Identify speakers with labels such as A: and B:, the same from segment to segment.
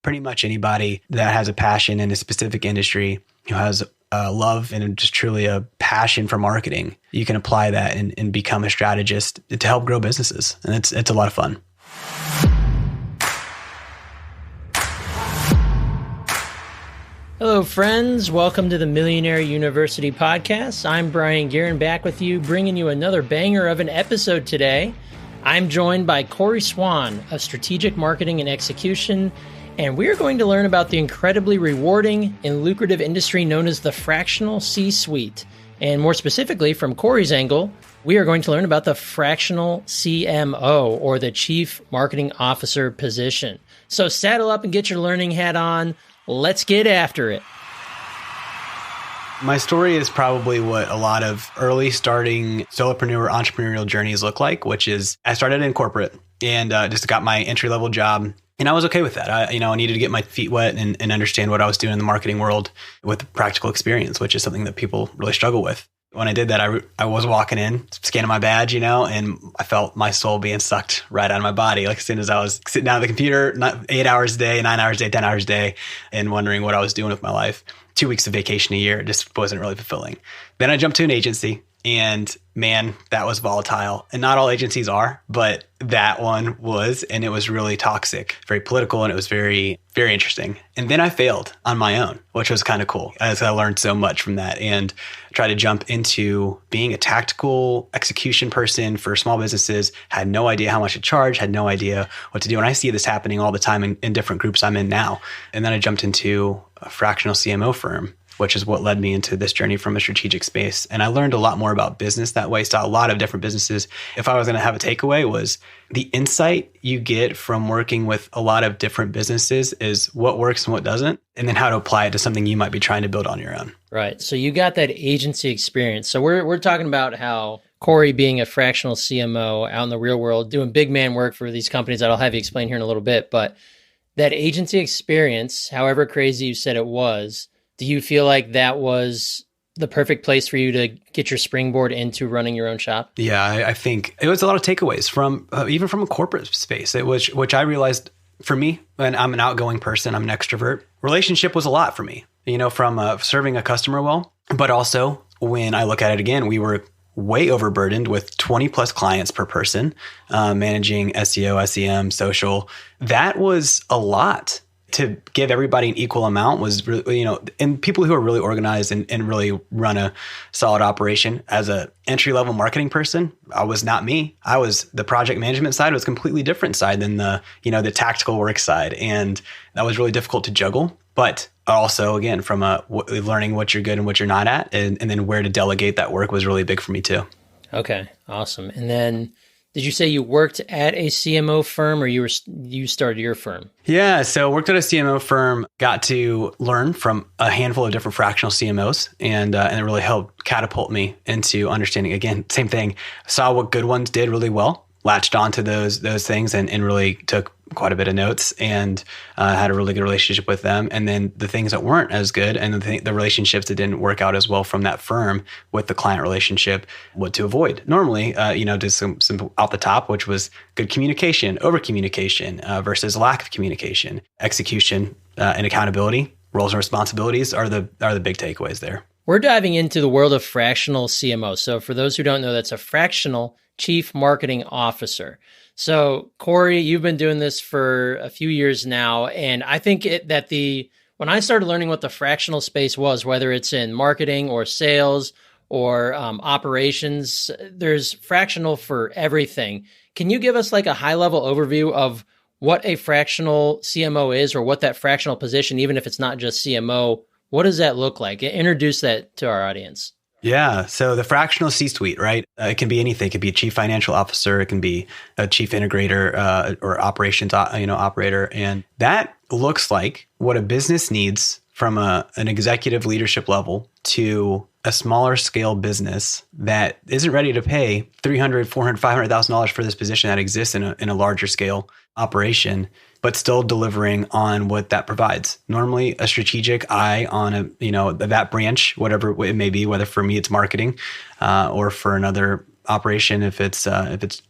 A: Pretty much anybody that has a passion in a specific industry, who has a love and just truly a passion for marketing, you can apply that and become a strategist to help grow businesses. And it's a lot of fun.
B: Hello, friends. Welcome to the Millionaire University podcast. I'm Brian Guerin, back with you, bringing you another banger of an episode today. I'm joined by Corey Swann of Strategic Marketing and Execution, and we're going to learn about the incredibly rewarding and lucrative industry known as the fractional C-suite. And more specifically, from Corey's angle, we are going to learn about the fractional CMO, or the Chief Marketing Officer position. So saddle up and get your learning hat on. Let's get after it.
A: My story is probably what a lot of early starting solopreneur entrepreneurial journeys look like, which is I started in corporate and just got my entry-level job. And I was okay with that. I needed to get my feet wet and understand what I was doing in the marketing world with practical experience, which is something that people really struggle with. When I did that, I was walking in, scanning my badge, and I felt my soul being sucked right out of my body. Like as soon as I was sitting down at the computer, 8 hours a day, 9 hours a day, 10 hours a day, and wondering what I was doing with my life. 2 weeks of vacation a year, it just wasn't really fulfilling. Then I jumped to an agency, and man, that was volatile. And not all agencies are, but that one was, and it was really toxic, very political, and it was very, very interesting. And then I failed on my own, which was kind of cool, as I learned so much from that and tried to jump into being a tactical execution person for small businesses, had no idea how much to charge, had no idea what to do. And I see this happening all the time in different groups I'm in now. And then I jumped into a fractional CMO firm, which is what led me into this journey from a strategic space. And I learned a lot more about business that way, saw a lot of different businesses. If I was going to have a takeaway, was the insight you get from working with a lot of different businesses is what works and what doesn't, and then how to apply it to something you might be trying to build on your own.
B: Right. So you got that agency experience. So we're talking about how Corey, being a fractional CMO out in the real world, doing big man work for these companies that I'll have you explain here in a little bit. But that agency experience, however crazy you said it was, do you feel like that was the perfect place for you to get your springboard into running your own shop?
A: Yeah, I think it was a lot of takeaways from even from a corporate space, which I realized for me, and I'm an outgoing person, I'm an extrovert. Relationship was a lot for me, from serving a customer well, but also when I look at it again, we were way overburdened with 20 plus clients per person, managing SEO, SEM, social. That was a lot. To give everybody an equal amount was really, and people who are really organized and really run a solid operation. As a entry-level marketing person, I was not me. I was the project management side was a completely different side than the tactical work side. And that was really difficult to juggle. But also, again, from learning what you're good and what you're not at, and then where to delegate that work was really big for me too.
B: Okay, awesome. And then did you say you worked at a CMO firm, or you started your firm?
A: Yeah, so worked at a CMO firm, got to learn from a handful of different fractional CMOs, and it really helped catapult me into understanding, again, same thing, saw what good ones did really well, latched onto those things and really took quite a bit of notes and had a really good relationship with them. And then the things that weren't as good and the relationships that didn't work out as well from that firm with the client relationship, what to avoid. Normally, just some off the top, which was good communication, over communication versus lack of communication, execution and accountability, roles and responsibilities are the big takeaways there.
B: We're diving into the world of fractional CMO. So for those who don't know, that's a fractional Chief Marketing Officer. So Corey, you've been doing this for a few years now. And I think when I started learning what the fractional space was, whether it's in marketing or sales or operations, there's fractional for everything. Can you give us like a high level overview of what a fractional CMO is, or what that fractional position, even if it's not just CMO, what does that look like? Introduce that to our audience.
A: Yeah. So the fractional C-suite, right? It can be anything. It could be a chief financial officer. It can be a chief integrator or operations, operator. And that looks like what a business needs from an executive leadership level to a smaller scale business that isn't ready to pay $300,000, $400,000, $500,000 for this position that exists in a larger scale operation, but still delivering on what that provides. Normally a strategic eye on that branch, whatever it may be, whether for me it's marketing or for another operation, if it's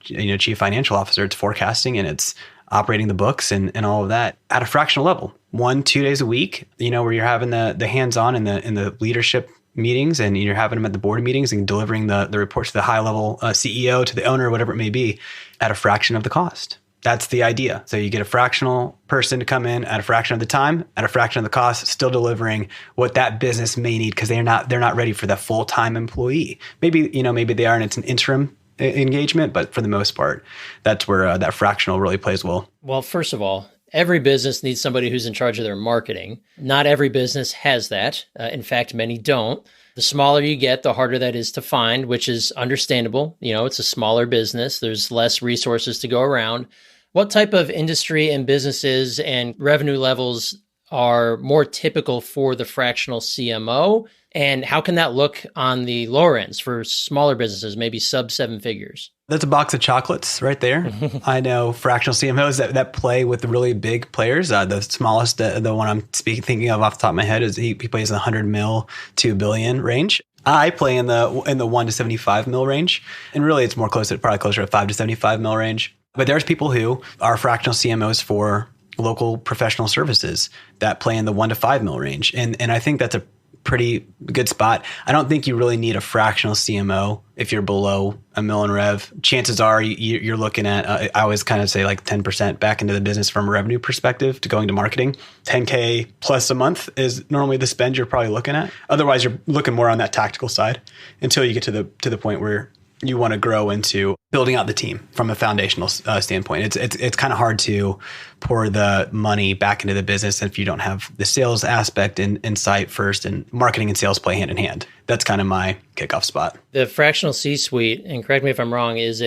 A: chief financial officer, it's forecasting and it's operating the books and all of that at a fractional level. 1-2 days a week, where you're having the hands-on in the leadership meetings, and you're having them at the board meetings and delivering the reports to the high level CEO, to the owner, whatever it may be, at a fraction of the cost. That's the idea. So you get a fractional person to come in at a fraction of the time, at a fraction of the cost, still delivering what that business may need, because they're not ready for the full-time employee. Maybe they are, and it's an interim engagement, but for the most part, that's where that fractional really plays well.
B: Well, first of all, every business needs somebody who's in charge of their marketing. Not every business has that. In fact, many don't. The smaller you get, the harder that is to find, which is understandable. It's a smaller business. There's less resources to go around. What type of industry and businesses and revenue levels are more typical for the fractional CMO? And how can that look on the lower ends for smaller businesses, maybe sub 7 figures?
A: That's a box of chocolates right there. I know fractional CMOs that play with the really big players. The smallest, the one I'm thinking of off the top of my head, is he plays in the 100 mil to $1 billion range. I play in the 1 to 75 mil range, and really it's probably closer to 5 to 75 mil range. But there's people who are fractional CMOs for local professional services that play in the 1 to 5 mil range, and I think that's a pretty good spot. I don't think you really need a fractional CMO if you're below $1 million rev. Chances are you're looking at, I always kind of say like 10% back into the business from a revenue perspective to going to marketing. 10K plus a month is normally the spend you're probably looking at. Otherwise, you're looking more on that tactical side until you get to the point where you want to grow into building out the team from a foundational standpoint. It's kind of hard to pour the money back into the business if you don't have the sales aspect in sight first, and marketing and sales play hand in hand. That's kind of my kickoff spot.
B: The fractional C-suite, and correct me if I'm wrong, it's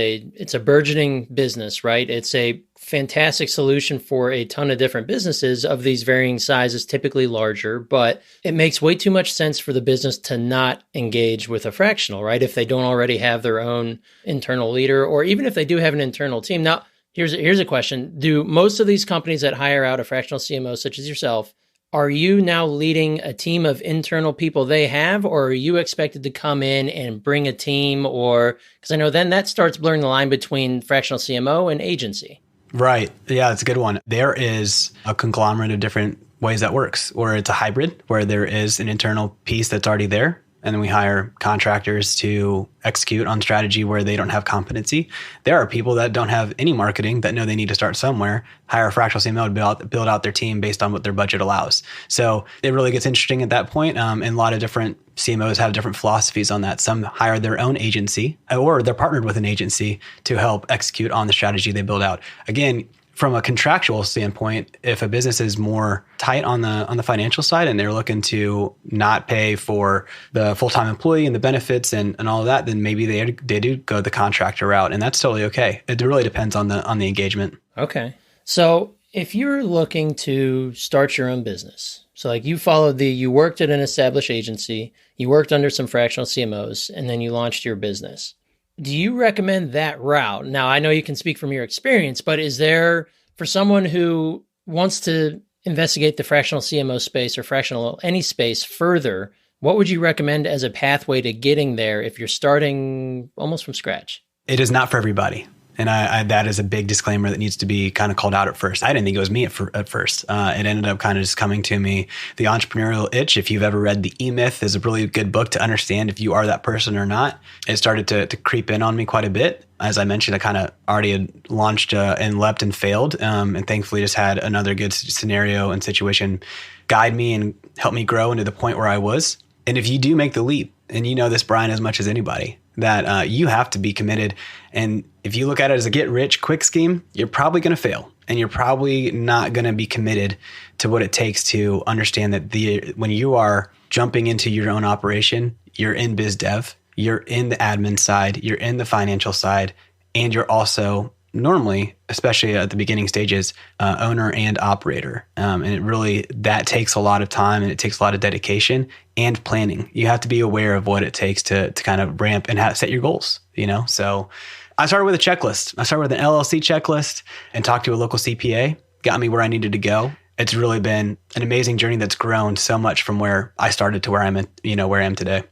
B: a burgeoning business, right? It's a fantastic solution for a ton of different businesses of these varying sizes, typically larger, but it makes way too much sense for the business to not engage with a fractional, right? If they don't already have their own internal leader, or even if they do have an internal team. Now, here's a question. Do most of these companies that hire out a fractional CMO, such as yourself, are you now leading a team of internal people they have, or are you expected to come in and bring a team? Or, because I know then that starts blurring the line between fractional CMO and agency.
A: Right. Yeah, that's a good one. There is a conglomerate of different ways that works, or it's a hybrid where there is an internal piece that's already there, and then we hire contractors to execute on strategy where they don't have competency. There are people that don't have any marketing that know they need to start somewhere, hire a fractional CMO to build out their team based on what their budget allows. So it really gets interesting at that point. And a lot of different CMOs have different philosophies on that. Some hire their own agency, or they're partnered with an agency to help execute on the strategy they build out. Again, from a contractual standpoint, if a business is more tight on the financial side and they're looking to not pay for the full-time employee and the benefits and all of that, then maybe they do go the contractor route, and that's totally okay. It really depends on the engagement.
B: Okay. So if you're looking to start your own business, so like you worked at an established agency, you worked under some fractional CMOs, and then you launched your business. Do you recommend that route? Now, I know you can speak from your experience, but is there, for someone who wants to investigate the fractional CMO space or fractional any space further, what would you recommend as a pathway to getting there if you're starting almost from scratch?
A: It is not for everybody. And I that is a big disclaimer that needs to be kind of called out at first. I didn't think it was me at first. It ended up kind of just coming to me. The Entrepreneurial Itch, if you've ever read The E-Myth, is a really good book to understand if you are that person or not. It started to creep in on me quite a bit. As I mentioned, I kind of already had launched and leapt and failed. And thankfully just had another good scenario and situation guide me and help me grow into the point where I was. And if you do make the leap, and you know this, Brian, as much as anybody, that you have to be committed. And if you look at it as a get-rich-quick scheme, you're probably going to fail. And you're probably not going to be committed to what it takes to understand that when you are jumping into your own operation, you're in biz dev, you're in the admin side, you're in the financial side, and you're also normally, especially at the beginning stages, owner and operator. And it really, that takes a lot of time, and it takes a lot of dedication and planning. You have to be aware of what it takes to kind of ramp and set your goals, So I started with a checklist. I started with an LLC checklist and talked to a local CPA, got me where I needed to go. It's really been an amazing journey that's grown so much from where I started to where I'm at, where I am today.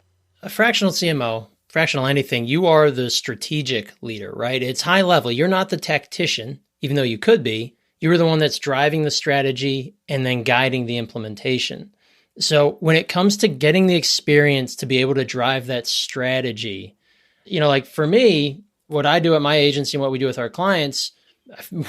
B: A fractional CMO, fractional anything, you are the strategic leader, right? It's high level. You're not the tactician, even though you could be. You're the one that's driving the strategy and then guiding the implementation. So when it comes to getting the experience to be able to drive that strategy, like for me, what I do at my agency and what we do with our clients,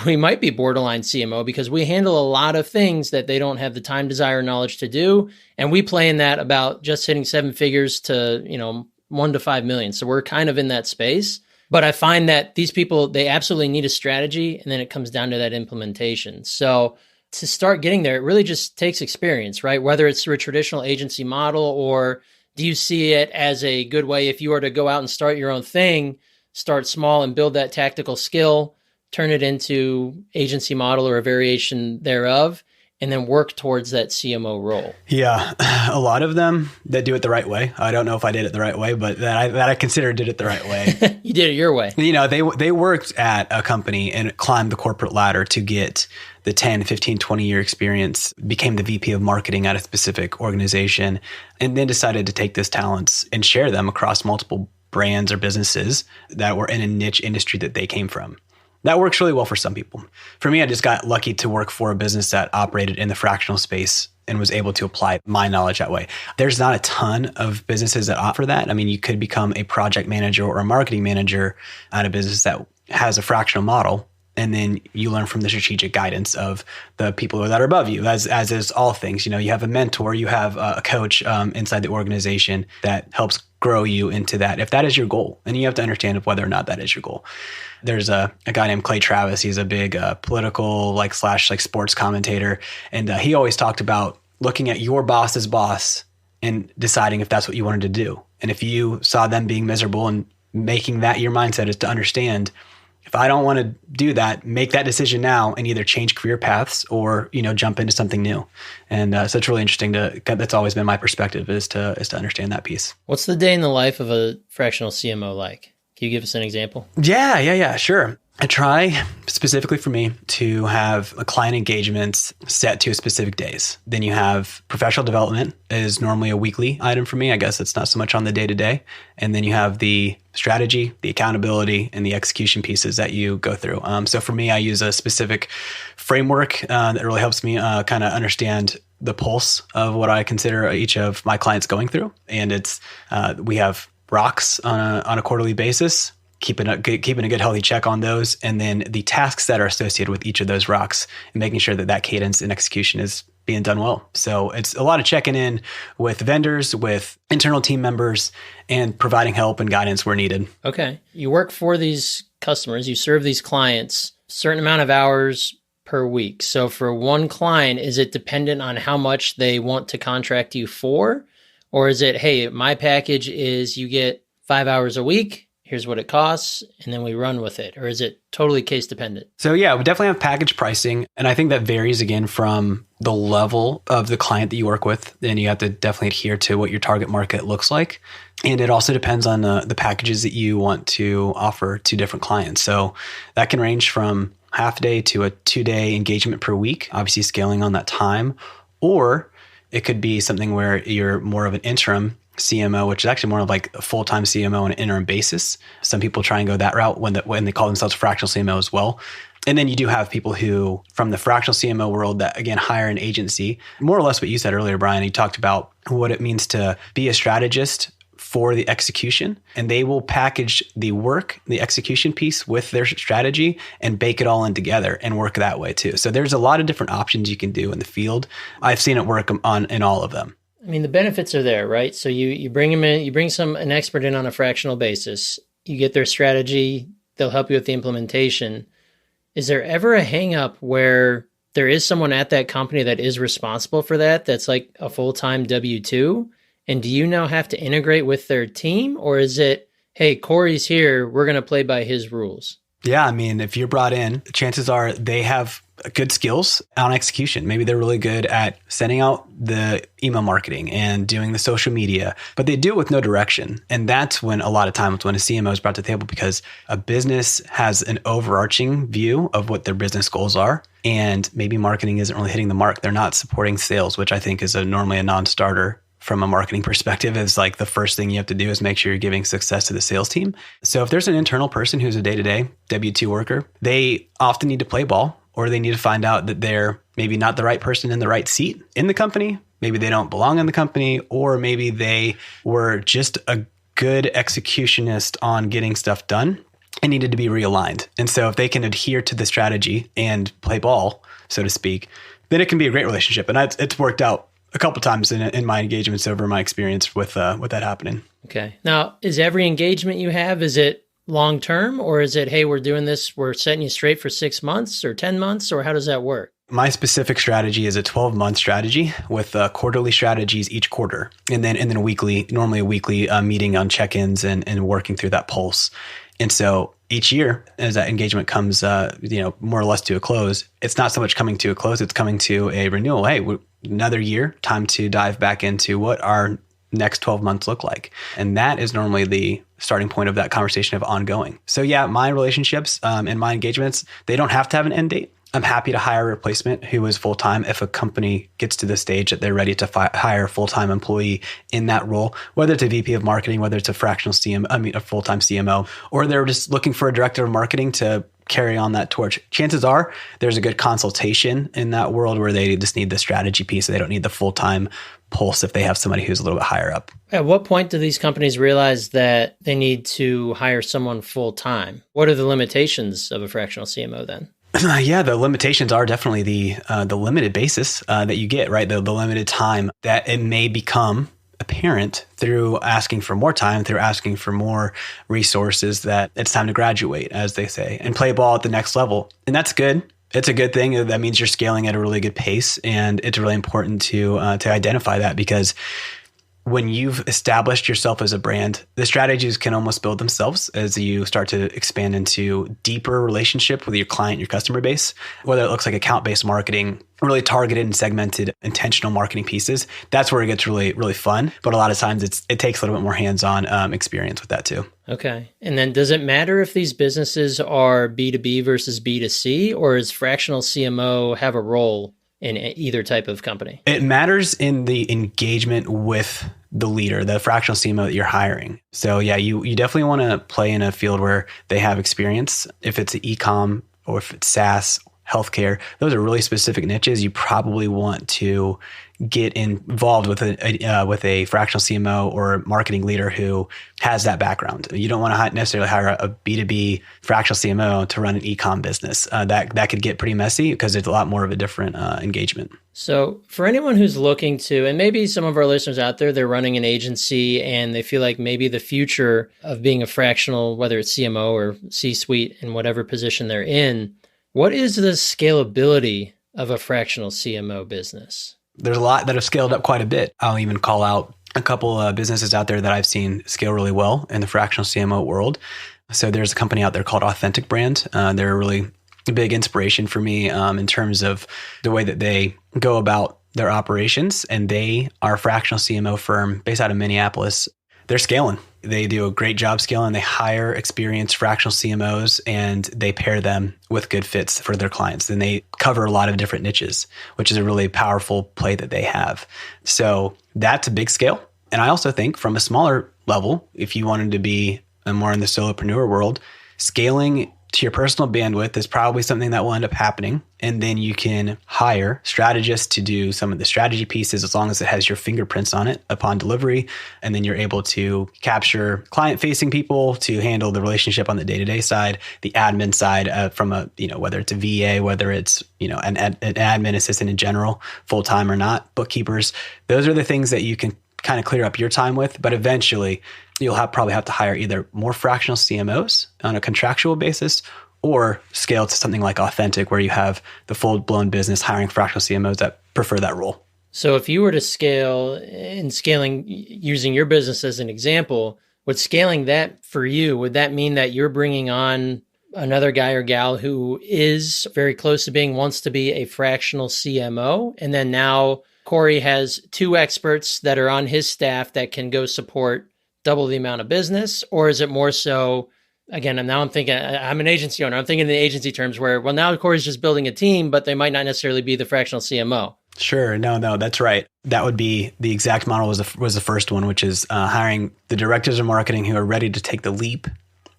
B: we might be borderline CMO because we handle a lot of things that they don't have the time, desire, knowledge to do. And we play in that about just hitting 7 figures to, 1 to 5 million. So we're kind of in that space. But I find that these people, they absolutely need a strategy, and then it comes down to that implementation. So to start getting there, it really just takes experience, right? Whether it's through a traditional agency model, or do you see it as a good way if you were to go out and start your own thing, start small and build that tactical skill, turn it into agency model or a variation thereof, and then work towards that CMO role?
A: Yeah, a lot of them that do it the right way. I don't know if I did it the right way, but that I consider did it the right way.
B: You did it your way.
A: They worked at a company and climbed the corporate ladder to get the 10, 15, 20-year experience, became the VP of marketing at a specific organization, and then decided to take those talents and share them across multiple brands or businesses that were in a niche industry that they came from. That works really well for some people. For me, I just got lucky to work for a business that operated in the fractional space and was able to apply my knowledge that way. There's not a ton of businesses that offer that. I mean, you could become a project manager or a marketing manager at a business that has a fractional model, and then you learn from the strategic guidance of the people that are above you, as is all things. You have a mentor, you have a coach inside the organization that helps grow you into that, if that is your goal. And you have to understand whether or not that is your goal. There's a guy named Clay Travis. He's a big political slash sports commentator. And he always talked about looking at your boss's boss and deciding if that's what you wanted to do. And if you saw them being miserable and making that your mindset is to understand, if I don't want to do that, make that decision now and either change career paths or, jump into something new. And so it's really interesting that's always been my perspective is to understand that piece.
B: What's the day in the life of a fractional CMO like? Can you give us an example?
A: Yeah, sure. I try specifically for me to have client engagements set to specific days. Then you have professional development is normally a weekly item for me. I guess it's not so much on the day-to-day. And then you have the strategy, the accountability, and the execution pieces that you go through. So for me, I use a specific framework that really helps me kind of understand the pulse of what I consider each of my clients going through. And it's we have rocks on a quarterly basis, keeping a good healthy check on those, and then the tasks that are associated with each of those rocks, and making sure that cadence and execution is being done well. So it's a lot of checking in with vendors, with internal team members, and providing help and guidance where needed.
B: Okay. You work for these customers, you serve these clients, certain amount of hours per week. So for one client, is it dependent on how much they want to contract you for? Or is it, hey, my package is you get 5 hours a week, here's what it costs, and then we run with it? Or is it totally case dependent?
A: So yeah, we definitely have package pricing. And I think that varies again from the level of the client that you work with. Then you have to definitely adhere to what your target market looks like. And it also depends on the packages that you want to offer to different clients. So that can range from half a day to a 2-day engagement per week, obviously scaling on that time. Or it could be something where you're more of an interim CMO, which is actually more of like a full-time CMO on an interim basis. Some people try and go that route when they call themselves fractional CMO as well. And then you do have people who, from the fractional CMO world, that again hire an agency. More or less what you said earlier, Brian. You talked about what it means to be a strategist for the execution, and they will package the work, the execution piece with their strategy and bake it all in together and work that way too. So there's a lot of different options you can do in the field. I've seen it work in all of them.
B: I mean, the benefits are there, right? So you bring them in, you bring an expert in on a fractional basis, you get their strategy, they'll help you with the implementation. Is there ever a hang up where there is someone at that company that is responsible for that, that's like a full-time W-2? And do you now have to integrate with their team? Or is it, hey, Corey's here, we're going to play by his rules?
A: Yeah, I mean, if you're brought in, chances are they have good skills on execution. Maybe they're really good at sending out the email marketing and doing the social media, but they do it with no direction. And that's when a lot of times when a CMO is brought to the table, because a business has an overarching view of what their business goals are. And maybe marketing isn't really hitting the mark. They're not supporting sales, which I think is normally a non-starter from a marketing perspective. Is like the first thing you have to do is make sure you're giving success to the sales team. So if there's an internal person who's a day-to-day W-2 worker, they often need to play ball or they need to find out that they're maybe not the right person in the right seat in the company. Maybe they don't belong in the company, or maybe they were just a good executionist on getting stuff done and needed to be realigned. And so if they can adhere to the strategy and play ball, so to speak, then it can be a great relationship. And it's worked out a couple times in my engagements over my experience with that happening.
B: Okay. Now, is every engagement you have, is it long-term, or is it, hey, we're doing this, we're setting you straight for 6 months or 10 months, or how does that work?
A: My specific strategy is a 12-month strategy with quarterly strategies each quarter, and then normally a weekly meeting on check-ins and working through that pulse. And so each year, as that engagement comes, more or less to a close, it's not so much coming to a close; it's coming to a renewal. Hey, another year, time to dive back into what our next 12 months look like. And that is normally the starting point of that conversation of ongoing. So yeah, my relationships and my engagements, they don't have to have an end date. I'm happy to hire a replacement who is full-time if a company gets to the stage that they're ready to hire a full-time employee in that role, whether it's a VP of marketing, whether it's a fractional CMO, a full-time CMO, or they're just looking for a director of marketing to carry on that torch. Chances are there's a good consultation in that world where they just need the strategy piece. They don't need the full-time pulse if they have somebody who's a little bit higher up.
B: At what point do these companies realize that they need to hire someone full-time? What are the limitations of a fractional CMO then?
A: Yeah, the limitations are definitely the limited basis that you get, right? The limited time that it may become apparent through asking for more time, through asking for more resources, that it's time to graduate, as they say, and play ball at the next level. And that's good. It's a good thing. That means you're scaling at a really good pace. And it's really important to identify that, because when you've established yourself as a brand, the strategies can almost build themselves as you start to expand into deeper relationship with your client, your customer base, whether it looks like account-based marketing, really targeted and segmented intentional marketing pieces. That's where it gets really, really fun. But a lot of times it takes a little bit more hands-on experience with that too.
B: Okay. And then does it matter if these businesses are B2B versus B2C, or does fractional CMO have a role in either type of company?
A: It matters in the engagement with the leader, the fractional CMO that you're hiring. So yeah, you definitely want to play in a field where they have experience. If it's e-com or if it's SaaS, healthcare, those are really specific niches. You probably want to get involved with a fractional CMO or marketing leader who has that background. You don't want to necessarily hire a B2B fractional CMO to run an e-com business. That could get pretty messy because it's a lot more of a different engagement.
B: So for anyone who's looking to, and maybe some of our listeners out there, they're running an agency and they feel like maybe the future of being a fractional, whether it's CMO or C-suite in whatever position they're in, what is the scalability of a fractional CMO business?
A: There's a lot that have scaled up quite a bit. I'll even call out a couple of businesses out there that I've seen scale really well in the fractional CMO world. So there's a company out there called Authentic Brand. They're a really big inspiration for me in terms of the way that they go about their operations. And they are a fractional CMO firm based out of Minneapolis. They're scaling. They do a great job scaling. They hire experienced fractional CMOs and they pair them with good fits for their clients. And they cover a lot of different niches, which is a really powerful play that they have. So that's a big scale. And I also think from a smaller level, if you wanted to be more in the solopreneur world, scaling to your personal bandwidth is probably something that will end up happening. And then you can hire strategists to do some of the strategy pieces as long as it has your fingerprints on it upon delivery. And then you're able to capture client-facing people to handle the relationship on the day-to-day side, the admin side from a, whether it's a VA, whether it's, an admin assistant in general, full-time or not, bookkeepers. Those are the things that you can kind of clear up your time with, but eventually you'll probably have to hire either more fractional CMOs on a contractual basis or scale to something like Authentic, where you have the full-blown business hiring fractional CMOs that prefer that role.
B: So if you were to scale, and scaling using your business as an example, would scaling that for you, would that mean that you're bringing on another guy or gal who is very close to wants to be a fractional CMO, and then now Corey has two experts that are on his staff that can go support double the amount of business? Or is it more so, again, I'm thinking, I'm an agency owner, I'm thinking in the agency terms where, well, now Corey's just building a team, but they might not necessarily be the fractional CMO.
A: Sure. No, that's right. That would be the exact model was the first one, which is hiring the directors of marketing who are ready to take the leap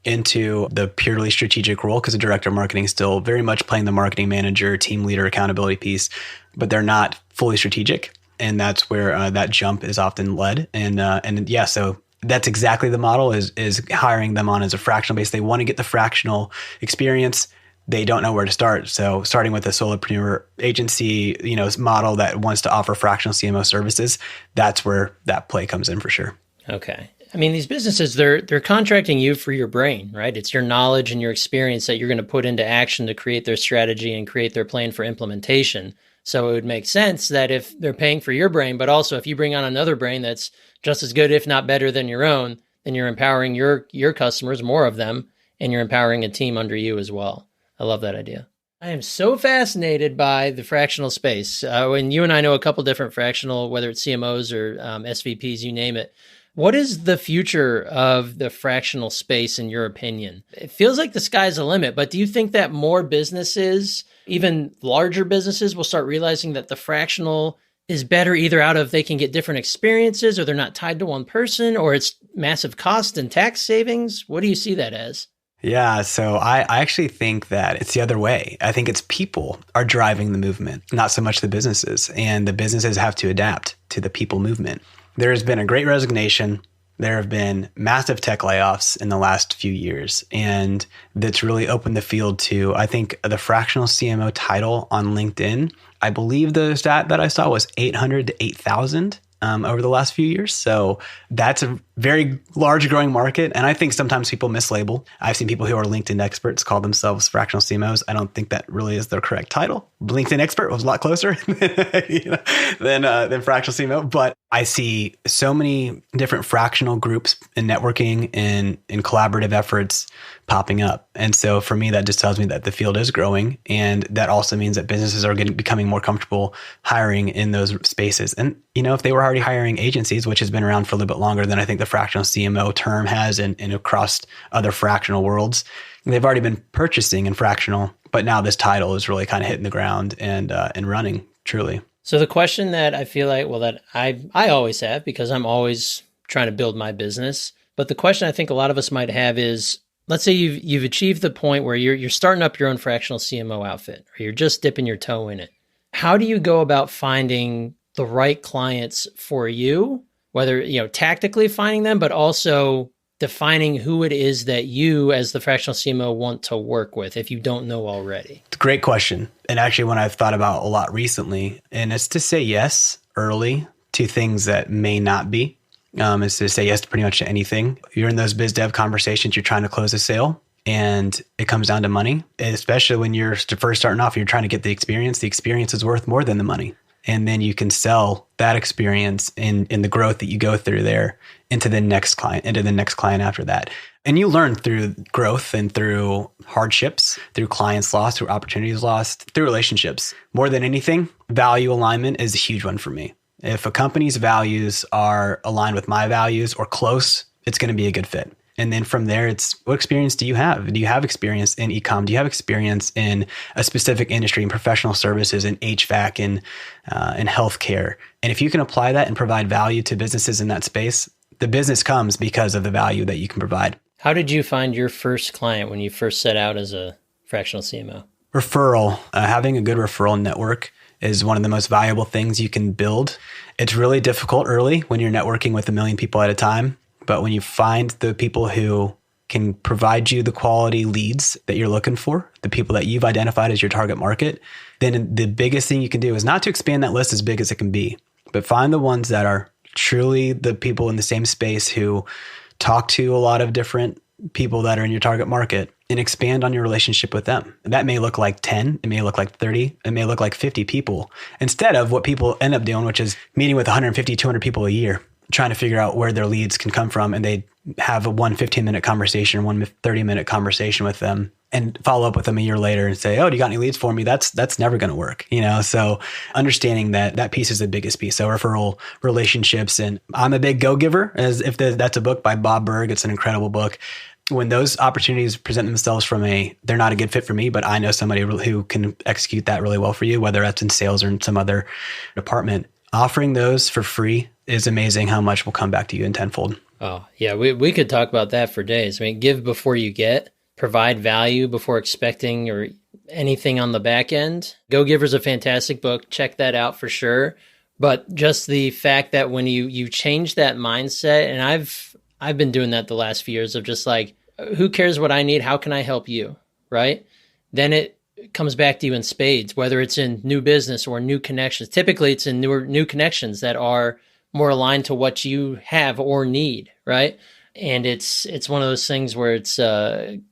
A: into the purely strategic role because the director of marketing is still very much playing the marketing manager, team leader, accountability piece, but they're not fully strategic. And that's where that jump is often led. And yeah, so that's exactly the model is hiring them on as a fractional base. They want to get the fractional experience. They don't know where to start. So starting with a solopreneur agency, model that wants to offer fractional CMO services, that's where that play comes in for sure.
B: Okay. I mean, these businesses, they're contracting you for your brain, right? It's your knowledge and your experience that you're going to put into action to create their strategy and create their plan for implementation. So it would make sense that if they're paying for your brain, but also if you bring on another brain that's just as good, if not better than your own, then you're empowering your customers, more of them, and you're empowering a team under you as well. I love that idea. I am so fascinated by the fractional space. When you and I know a couple different fractional, whether it's CMOs or SVPs, you name it. What is the future of the fractional space in your opinion? It feels like the sky's the limit, but do you think that more businesses, even larger businesses, will start realizing that the fractional is better either out of they can get different experiences or they're not tied to one person or it's massive cost and tax savings? What do you see that as?
A: Yeah, so I actually think that it's the other way. I think it's people are driving the movement, not so much the businesses. And the businesses have to adapt to the people movement. There has been a great resignation. There have been massive tech layoffs in the last few years. And that's really opened the field to, I think, the fractional CMO title on LinkedIn. I believe the stat that I saw was 800 to 8,000. Over the last few years. So that's a very large growing market. And I think sometimes people mislabel. I've seen people who are LinkedIn experts call themselves fractional CMOs. I don't think that really is their correct title. LinkedIn expert was a lot closer than fractional CMO. But I see so many different fractional groups in networking and in collaborative efforts popping up. And so for me, that just tells me that the field is growing. And that also means that businesses are becoming more comfortable hiring in those spaces. And, if they were already hiring agencies, which has been around for a little bit longer than I think the fractional CMO term has and across other fractional worlds, they've already been purchasing in fractional. But now this title is really kind of hitting the ground and running truly.
B: So the question that I feel like, that I always have, because I'm always trying to build my business. But the question I think a lot of us might have is, let's say you've achieved the point where you're starting up your own fractional CMO outfit, or you're just dipping your toe in it. How do you go about finding the right clients for you? Whether, tactically finding them, but also defining who it is that you as the fractional CMO want to work with if you don't know already?
A: It's a great question. And actually one I've thought about a lot recently, and it's to say yes early to things that may not be. Is to say yes to pretty much anything. You're in those biz dev conversations, you're trying to close a sale and it comes down to money, especially when you're first starting off, you're trying to get the experience. The experience is worth more than the money. And then you can sell that experience in the growth that you go through there into the next client after that. And you learn through growth and through hardships, through clients lost, through opportunities lost, through relationships. More than anything, value alignment is a huge one for me. If a company's values are aligned with my values or close, it's going to be a good fit. And then from there, it's what experience do you have? Do you have experience in e-com? Do you have experience in a specific industry, in professional services, in HVAC, in healthcare? And if you can apply that and provide value to businesses in that space, the business comes because of the value that you can provide.
B: How did you find your first client when you first set out as a fractional CMO?
A: Referral. Having a good referral network is one of the most valuable things you can build. It's really difficult early when you're networking with 1 million people at a time. But when you find the people who can provide you the quality leads that you're looking for, the people that you've identified as your target market, then the biggest thing you can do is not to expand that list as big as it can be, but find the ones that are truly the people in the same space who talk to a lot of different people that are in your target market and expand on your relationship with them. That may look like 10, it may look like 30, it may look like 50 people instead of what people end up doing, which is meeting with 150, 200 people a year, trying to figure out where their leads can come from. And they have a 15-minute conversation, 30-minute conversation with them and follow up with them a year later and say, oh, do you got any leads for me? That's never going to work. So understanding that piece is the biggest piece. So referral relationships. And I'm a big go-giver, that's a book by Bob Berg. It's an incredible book. When those opportunities present themselves they're not a good fit for me, but I know somebody who can execute that really well for you, whether that's in sales or in some other department, offering those for free is amazing how much will come back to you in tenfold.
B: Oh, yeah, we could talk about that for days. I mean, give before you get, provide value before expecting or anything on the back end. Go Giver's a fantastic book. Check that out for sure. But just the fact that when you change that mindset, and I've been doing that the last few years of just like, who cares what I need? How can I help you? Right? Then it comes back to you in spades, whether it's in new business or new connections. Typically, it's in new connections that are more aligned to what you have or need, right? And it's one of those things where it's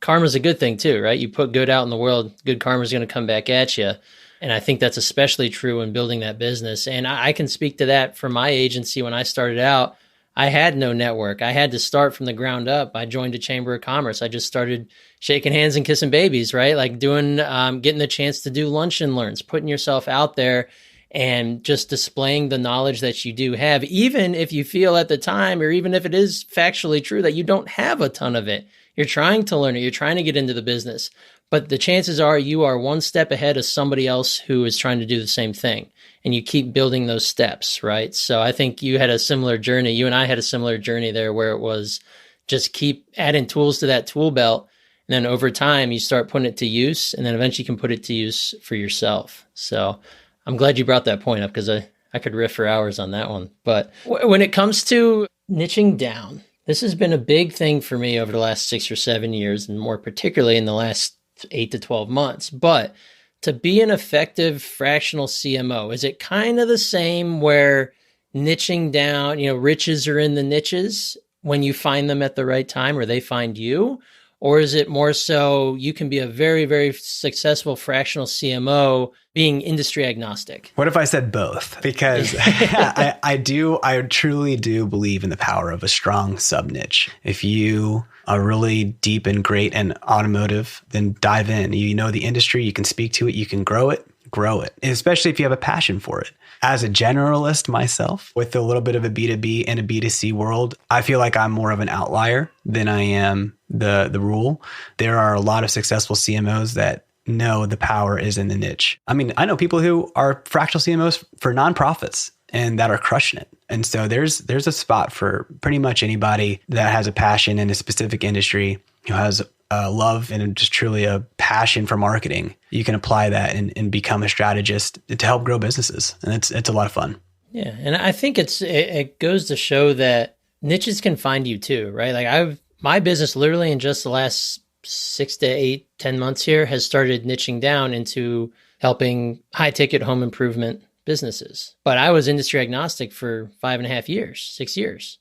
B: karma's a good thing too, right? You put good out in the world, good karma's going to come back at you. And I think that's especially true in building that business. And I can speak to that from my agency. When I started out, I had no network. I had to start from the ground up. I joined a chamber of commerce. I just started shaking hands and kissing babies, right? Like doing, getting the chance to do lunch and learns, putting yourself out there and just displaying the knowledge that you do have, even if you feel at the time, or even if it is factually true that you don't have a ton of it. You're trying to learn it. You're trying to get into the business. But the chances are you are one step ahead of somebody else who is trying to do the same thing. And you keep building those steps, right? So I think you had a similar journey. You and I had a similar journey there where it was just keep adding tools to that tool belt. And then over time, you start putting it to use. And then eventually you can put it to use for yourself. So I'm glad you brought that point up because I could riff for hours on that one. But when it comes to niching down, this has been a big thing for me over the last 6 or 7 years, and more particularly in the last 8 to 12 months. But to be an effective fractional CMO, is it kind of the same where niching down, riches are in the niches when you find them at the right time or they find you? Or is it more so you can be a very, very successful fractional CMO being industry agnostic?
A: What if I said both? Because I truly do believe in the power of a strong sub niche. If you are really deep and great in automotive, then dive in. You know the industry, you can speak to it, you can grow it. And especially if you have a passion for it. As a generalist myself, with a little bit of a B2B and a B2C world, I feel like I'm more of an outlier than I am the rule. There are a lot of successful CMOs that know the power is in the niche. I mean, I know people who are fractional CMOs for nonprofits and that are crushing it. And so there's a spot for pretty much anybody that has a passion in a specific industry, who has a love and just truly a passion for marketing. You can apply that and become a strategist to help grow businesses. And it's a lot of fun.
B: Yeah. And I think it goes to show that niches can find you too, right? Like my business literally in just the last 6 to 8, 10 months here has started niching down into helping high ticket home improvement businesses. But I was industry agnostic for 5.5 years, 6 years.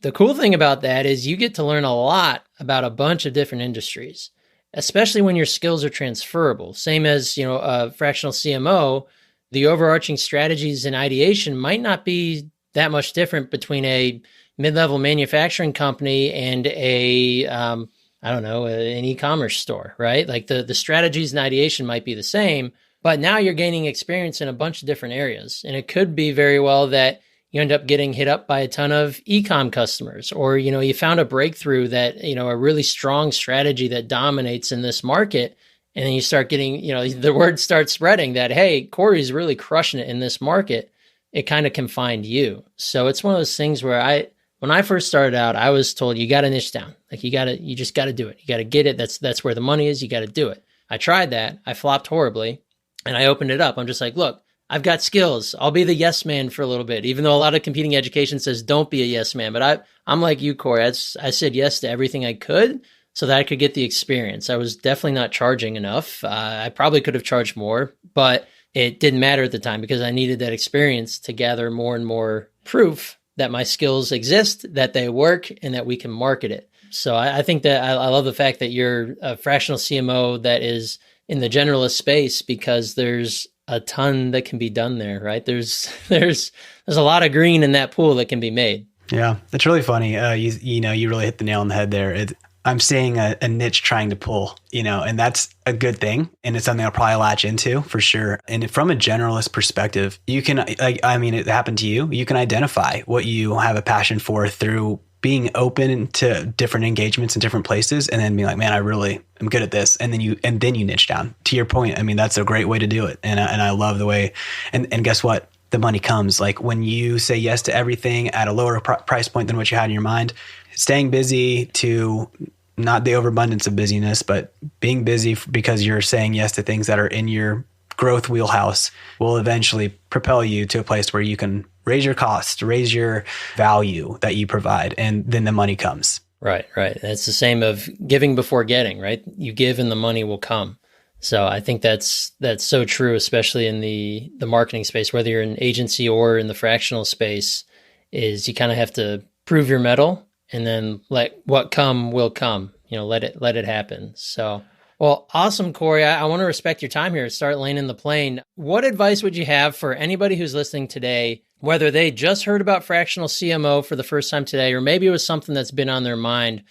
B: The cool thing about that is you get to learn a lot about a bunch of different industries, especially when your skills are transferable. Same as, a fractional CMO, the overarching strategies and ideation might not be that much different between a mid-level manufacturing company and an e-commerce store, right? Like the strategies and ideation might be the same, but now you're gaining experience in a bunch of different areas. And it could be very well that you end up getting hit up by a ton of e-com customers, or, you found a breakthrough that, a really strong strategy that dominates in this market. And then you start getting, the word starts spreading that, hey, Corey's really crushing it in this market. It kind of can find you. So it's one of those things where when I first started out, I was told you got to niche down. Like you just got to do it. You got to get it. That's where the money is. You got to do it. I tried that. I flopped horribly and I opened it up. I'm just like, look, I've got skills. I'll be the yes man for a little bit, even though a lot of competing education says don't be a yes man. But I'm like you, Corey. I said yes to everything I could so that I could get the experience. I was definitely not charging enough. I probably could have charged more, but it didn't matter at the time because I needed that experience to gather more and more proof that my skills exist, that they work, and that we can market it. So I think that I love the fact that you're a fractional CMO that is in the generalist space because there's a ton that can be done there, right? There's a lot of green in that pool that can be made.
A: Yeah, it's really funny. You really hit the nail on the head there. I'm seeing a niche trying to pull, and that's a good thing. And it's something I'll probably latch into for sure. And from a generalist perspective, you can, it happened to you. You can identify what you have a passion for through being open to different engagements in different places, and then being like, man, I really am good at this. And then you niche down. To your point, that's a great way to do it. And I love the way, and guess what? the money comes. Like when you say yes to everything at a lower price point than what you had in your mind, staying busy to not the overabundance of busyness, but being busy because you're saying yes to things that are in your growth wheelhouse will eventually propel you to a place where you can raise your costs, raise your value that you provide, and then the money comes.
B: Right. It's the same of giving before getting, right? You give and the money will come. So I think that's so true, especially in the marketing space, whether you're in agency or in the fractional space, is you kind of have to prove your mettle and then let what come will come, let it happen. So, well, awesome, Corey. I want to respect your time here. Start laying in the plane. What advice would you have for anybody who's listening today, whether they just heard about fractional CMO for the first time today, or maybe it was something that's been on their mind?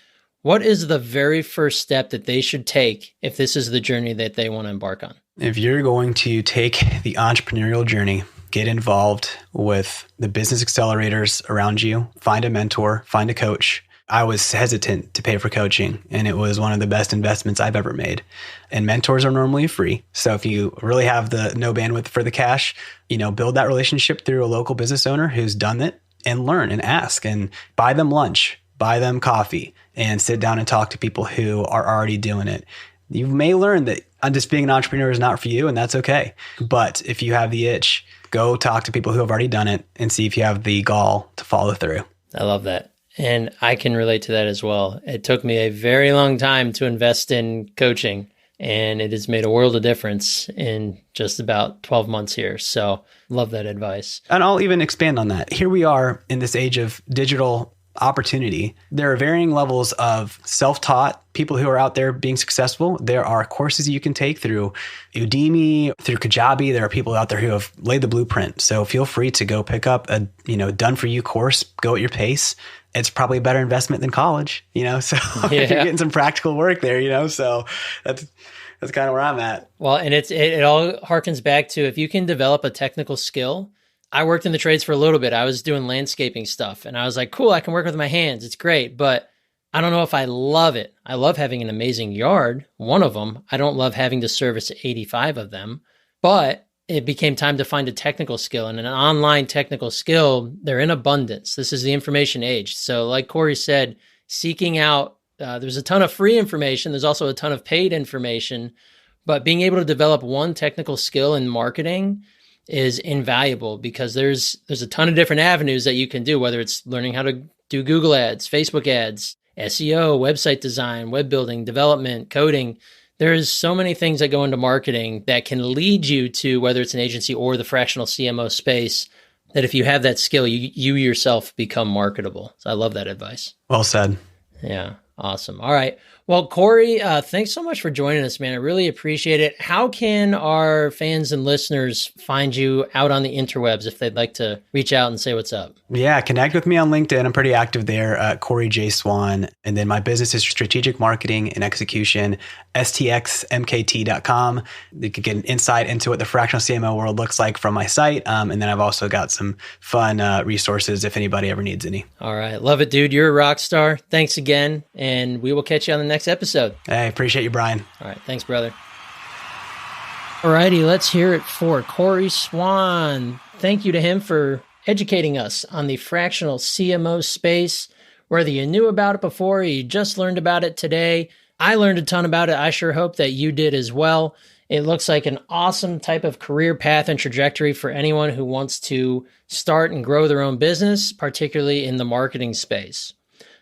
B: What is the very first step that they should take if this is the journey that they want to embark on?
A: If you're going to take the entrepreneurial journey, get involved with the business accelerators around you, find a mentor, find a coach. I was hesitant to pay for coaching, and it was one of the best investments I've ever made. And mentors are normally free. So if you really have the no bandwidth for the cash, build that relationship through a local business owner who's done it, and learn and ask and buy them lunch, buy them coffee, and sit down and talk to people who are already doing it. You may learn that just being an entrepreneur is not for you, and that's okay. But if you have the itch, go talk to people who have already done it and see if you have the gall to follow through.
B: I love that. And I can relate to that as well. It took me a very long time to invest in coaching, and it has made a world of difference in just about 12 months here. So love that advice.
A: And I'll even expand on that. Here we are in this age of digital opportunity. There are varying levels of self-taught people who are out there being successful. There are courses you can take through Udemy, through Kajabi. There are people out there who have laid the blueprint. So feel free to go pick up a done for you course, go at your pace. It's probably a better investment than college, so you're getting some practical work there, so that's kind of where I'm at.
B: Well, and it all harkens back to if you can develop a technical skill. I worked in the trades for a little bit. I was doing landscaping stuff and I was like, cool, I can work with my hands. It's great, but I don't know if I love it. I love having an amazing yard, one of them. I don't love having to service 85 of them, but it became time to find a technical skill, and an online technical skill, they're in abundance. This is the information age. So like Corey said, seeking out, there's a ton of free information. There's also a ton of paid information, but being able to develop one technical skill in marketing is invaluable because there's a ton of different avenues that you can do, whether it's learning how to do Google ads, Facebook ads, SEO, website design, web building, development, coding. There's so many things that go into marketing that can lead you to, whether it's an agency or the fractional CMO space, that if you have that skill, you yourself become marketable. So I love that advice.
A: Well said.
B: Yeah. Awesome. All right. Well, Corey, thanks so much for joining us, man. I really appreciate it. How can our fans and listeners find you out on the interwebs if they'd like to reach out and say what's up?
A: Yeah, connect with me on LinkedIn. I'm pretty active there, Corey J. Swann. And then my business is strategic marketing and execution, stxmkt.com. You can get an insight into what the fractional CMO world looks like from my site. And then I've also got some fun resources if anybody ever needs any.
B: All right. Love it, dude. You're a rock star. Thanks again. And we will catch you on the next episode.
A: Hey, appreciate you, Brian.
B: All right. Thanks, brother. All righty. Let's hear it for Corey Swann. Thank you to him for educating us on the fractional CMO space. Whether you knew about it before or you just learned about it today, I learned a ton about it. I sure hope that you did as well. It looks like an awesome type of career path and trajectory for anyone who wants to start and grow their own business, particularly in the marketing space.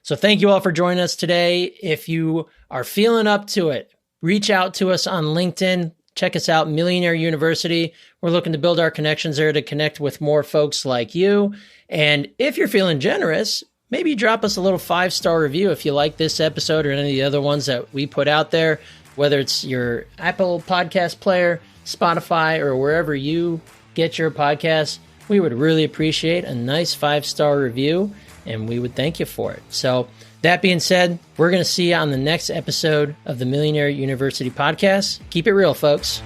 B: So thank you all for joining us today. If you are feeling up to it, reach out to us on LinkedIn. Check us out, Millionaire University. We're looking to build our connections there to connect with more folks like you. And if you're feeling generous, maybe drop us a little 5-star review if you like this episode or any of the other ones that we put out there, whether it's your Apple podcast player, Spotify, or wherever you get your podcasts. We would really appreciate a nice 5-star review, and we would thank you for it. So that being said, we're going to see you on the next episode of the Millionaire University podcast. Keep it real, folks.